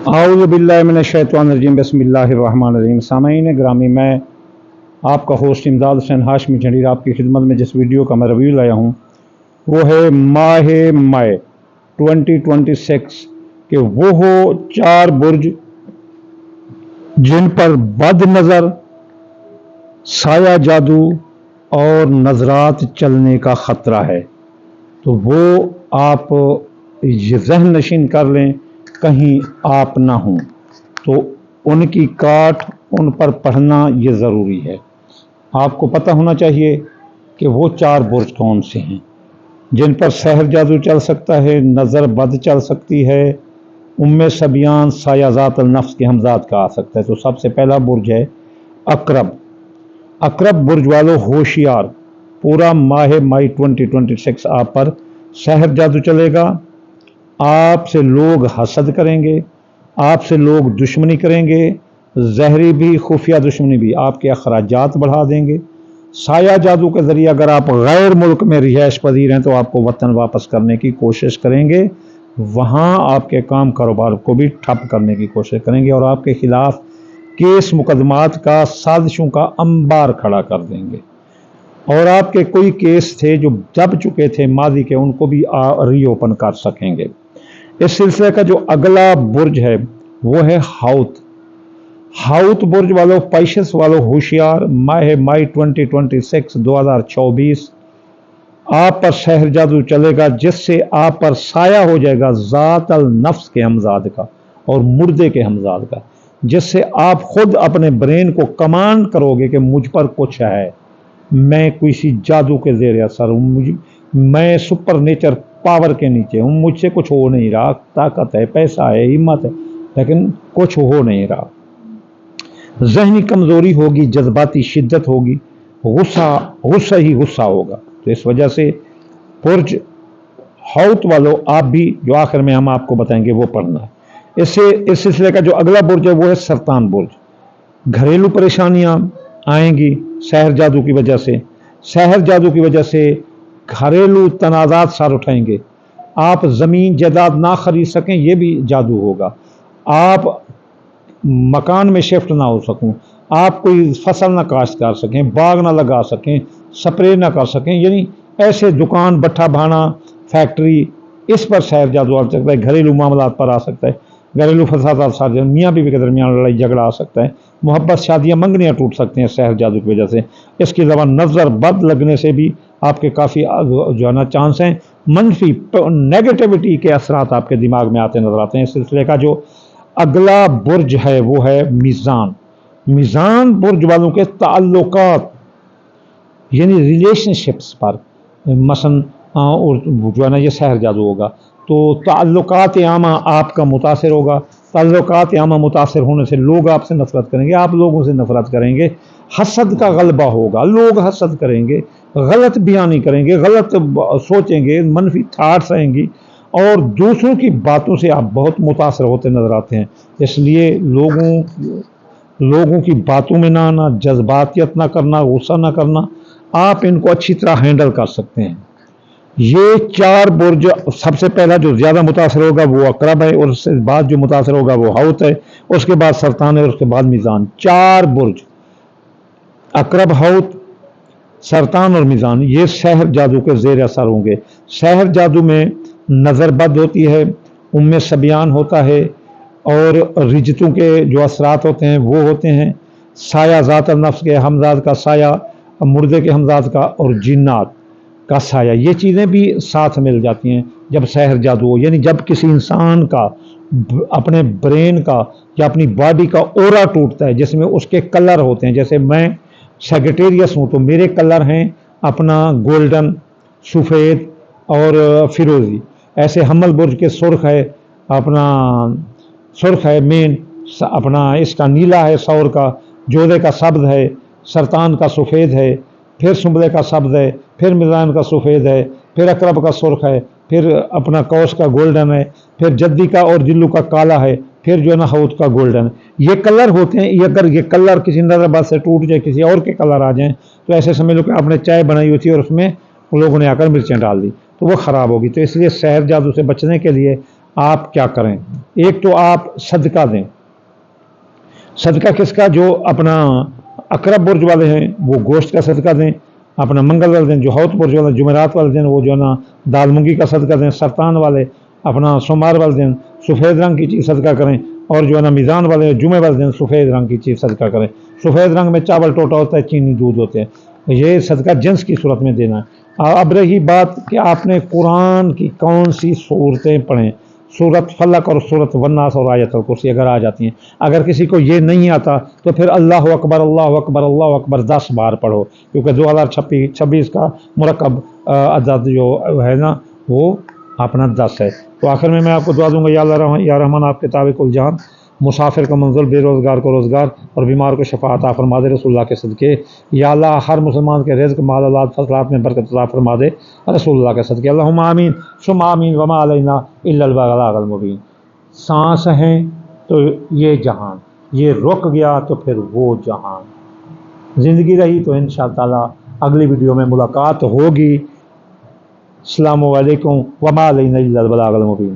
आऊज़ु बिल्लाहि मिनश्शैतानिर्रजीम बिस्मिल्लाहिर्रहमानिर्रहीम। सामईन ग्रामी, मैं आपका होस्ट इमदाद हुसैन हाशमी झंडीर आपकी खिदमत में जिस वीडियो का मैं रिव्यू लाया हूँ वो है माह मई 2026 के वो हो 4 बुर्ज जिन पर बद नज़र, साया जादू और नजरात चलने का ख़तरा है। तो वो आप ये जहन नशीन कर लें कहीं आप ना हों, तो उनकी काट उन पर पढ़ना ये ज़रूरी है। आपको पता होना चाहिए कि वो 4 बुर्ज कौन से हैं जिन पर सहर जादू चल सकता है, नज़र बद चल सकती है, उम्मे सबियान सायाजात नफ्स के हमजाद का आ सकता है। तो सबसे पहला बुर्ज है अकरब। अकरब बुर्ज वालों होशियार, पूरा माह मई 2026 आप पर सहर जादू चलेगा। आपसे लोग हसद करेंगे, आपसे लोग दुश्मनी करेंगे, जहरी भी खुफिया दुश्मनी भी, आपके अखराजात बढ़ा देंगे। साया जादू के ज़रिए अगर आप गैर मुल्क में रिहाइश पजीर हैं तो आपको वतन वापस करने की कोशिश करेंगे, वहाँ आपके काम कारोबार को भी ठप करने की कोशिश करेंगे और आपके ख़िलाफ़ केस मुकदमात का, साजिशों का अंबार खड़ा कर देंगे। और आपके कोई केस थे जो दब चुके थे माजी के, उनको भी रीओपन कर सकेंगे। इस सिलसिले का जो अगला बुर्ज है वो है हाउत। हाउत बुर्ज वालों, पैशस वालों होशियार, माह मई 2024 आप पर सहर जादू चलेगा जिससे आप पर साया हो जाएगा ज़ात अल नफ्स के हमजाद का और मुर्दे के हमजाद का, जिससे आप खुद अपने ब्रेन को कमांड करोगे कि मुझ पर कुछ है, मैं किसी जादू के ज़ेर असर हूँ, मैं सुपर नेचर पावर के नीचे हूँ, मुझसे कुछ हो नहीं रहा, ताकत है, पैसा है, हिम्मत है, लेकिन कुछ हो नहीं रहा। जहनी कमज़ोरी होगी, जज्बाती शिद्दत होगी, गुस्सा ही गुस्सा होगा। तो इस वजह से बुर्ज हौत वालों आप भी, जो आखिर में हम आपको बताएंगे, वो पढ़ना है। इससे इस सिलसिले का जो अगला बुर्ज है वो है सरतान बुर्ज। घरेलू परेशानियां आएंगी सहर जादू की वजह से। सहर जादू की वजह से घरेलू तनाज़ात सर उठाएंगे। आप ज़मीन जायदाद ना खरीद सकें, ये भी जादू होगा। आप मकान में शिफ्ट ना हो सकूं, आप कोई फसल ना काश्त कर सकें, बाग ना लगा सकें, स्प्रे ना कर सकें, यानी ऐसे दुकान, भट्ठा भाना, फैक्ट्री, इस पर सहर जादू आ सकता है। घरेलू मामलात पर आ सकता है, घरेलू फसादात सारे, मियाँ बीवी के दरमियान लड़ाई झगड़ा आ सकता है, मोहब्बत, शादियाँ, मंगनियाँ टूट सकती हैं सहर जादू की वजह से। इसके अलावा नज़र बद लगने से भी आपके काफ़ी जो है ना चांस हैं, मनफी नेगेटिविटी के असरात आपके दिमाग में आते नजर आते हैं। इस सिलसिले का जो अगला बुर्ज है वो है मीज़ान। मीज़ान बुर्ज वालों के ताल्लुकात यानी रिलेशनशिप्स पर मसन और जो है ना ये सहर जादू होगा। तो ताल्लुकात आमा आपका मुतासर होगा। ताल्लुकात आमा मुतासर होने से लोग आपसे नफरत करेंगे, आप लोगों से नफरत करेंगे, हसद का गलबा होगा, लोग हसद करेंगे, गलत बयानी करेंगे, गलत सोचेंगे, मनफी थाट्स आएंगी और दूसरों की बातों से आप बहुत मुतासर होते नजर आते हैं। इसलिए लोगों की बातों में ना आना, जज्बातियत ना करना, गुस्सा ना करना, आप इनको अच्छी तरह हैंडल कर सकते हैं। ये 4 बुर्ज, सबसे पहला जो ज़्यादा मुतासर होगा वो अकरब है, और उससे बाद जो मुतासर होगा वो हौत है, उसके बाद सरतान है, और उसके बाद मीज़ान। 4 बुर्ज अकरब, हौत, सरतान और मीज़ान ये सहर जादू के ज़ेर असर होंगे। सहर जादू में नज़र बद होती है, उम्मे सबियान होता है, और रिजतों के जो असरात होते हैं वो होते हैं। साया ज़ात नफ्स के हमजाद का साया, मुर्दे के हमजाद का, और जिन्नात का साया, ये चीज़ें भी साथ मिल जाती हैं जब सहर जादू हो। यानी जब किसी इंसान का अपने ब्रेन का या अपनी बॉडी का ओरा टूटता है, जिसमें उसके कलर होते हैं। जैसे मैं सेक्रेटेरियस हूँ तो मेरे कलर हैं अपना गोल्डन, सफ़ेद और फिरोज़ी। ऐसे हमल बुर्ज के सुर्ख है, अपना सुर्ख है मेन, अपना इसका नीला है सौर का, जोधे का सब्ज़ है, सरतान का सफ़ेद है, फिर सुंबले का सब्ज़ है, फिर मीज़ान का सफ़ेद है, फिर अकरब का सुर्ख है, फिर अपना कौस का गोल्डन है, फिर जद्दी का और जिल्लू का काला है, फिर जो है ना हौत का गोल्डन। ये कलर होते हैं। ये अगर ये कलर किसी नज़रबाज से टूट जाए, किसी और के कलर आ जाएं, तो ऐसे समझ लो कि आपने चाय बनाई हुई थी और उसमें लोगों ने आकर मिर्चें डाल दी, तो वो ख़राब होगी। तो इसलिए सहर जादू से बचने के लिए آپ کیا کریں؟ ایک تو آپ صدقہ دیں. صدقہ کس کا؟ جو اپنا اقرب برج والے ہیں وہ گوشت کا صدقہ دیں. اپنا منگل والے دن جو ہوت برج والے جمعرات والے دن وہ جو ہے نا دال مونگی کا صدقہ دیں. سرطان والے اپنا سوموار والے دن سفید رنگ کی چیز صدقہ کریں. اور جو ہے نا میزان والے جمعے والے دن سفید رنگ کی چیز صدقہ کریں. سفید رنگ میں چاول ٹوٹا ہوتا ہے، چینی دودھ ہوتے ہیں. یہ صدقہ جنس کی صورت میں دینا ہے. اب رہی بات کہ آپ نے قرآن کی کون سی صورتیں پڑھیں. سورت فلق اور سورت والناس اور آیت الکرسی اگر آ جاتی ہیں. اگر کسی کو یہ نہیں آتا تو پھر اللہ اکبر اللہ اکبر اللہ اکبر 10 بار پڑھو، کیونکہ 2026 کا مرکب عدد جو ہے نا وہ اپنا 10 ہے. تو آخر میں آپ کو دعا دوں گا، یا اللہ یا رحمان آپ کتاب کل جہان، مسافر کا منزل، بے روزگار کو روزگار اور بیمار کو شفا عطا فرما دے رسول اللہ کے صدقے. یا اللہ ہر مسلمان کے رزق مال اولاد فصلات میں برکت عطا فرما دے رسول اللہ کے صدقے. اللہم آمین ثم آمین وما علینا الا البلاغ المبین. سانس ہیں تو یہ جہان، یہ رک گیا تو پھر وہ جہان. زندگی رہی تو انشاءاللہ تعالی اگلی ویڈیو میں ملاقات ہوگی. السلام علیکم وما علینا الا البلاغ المبین.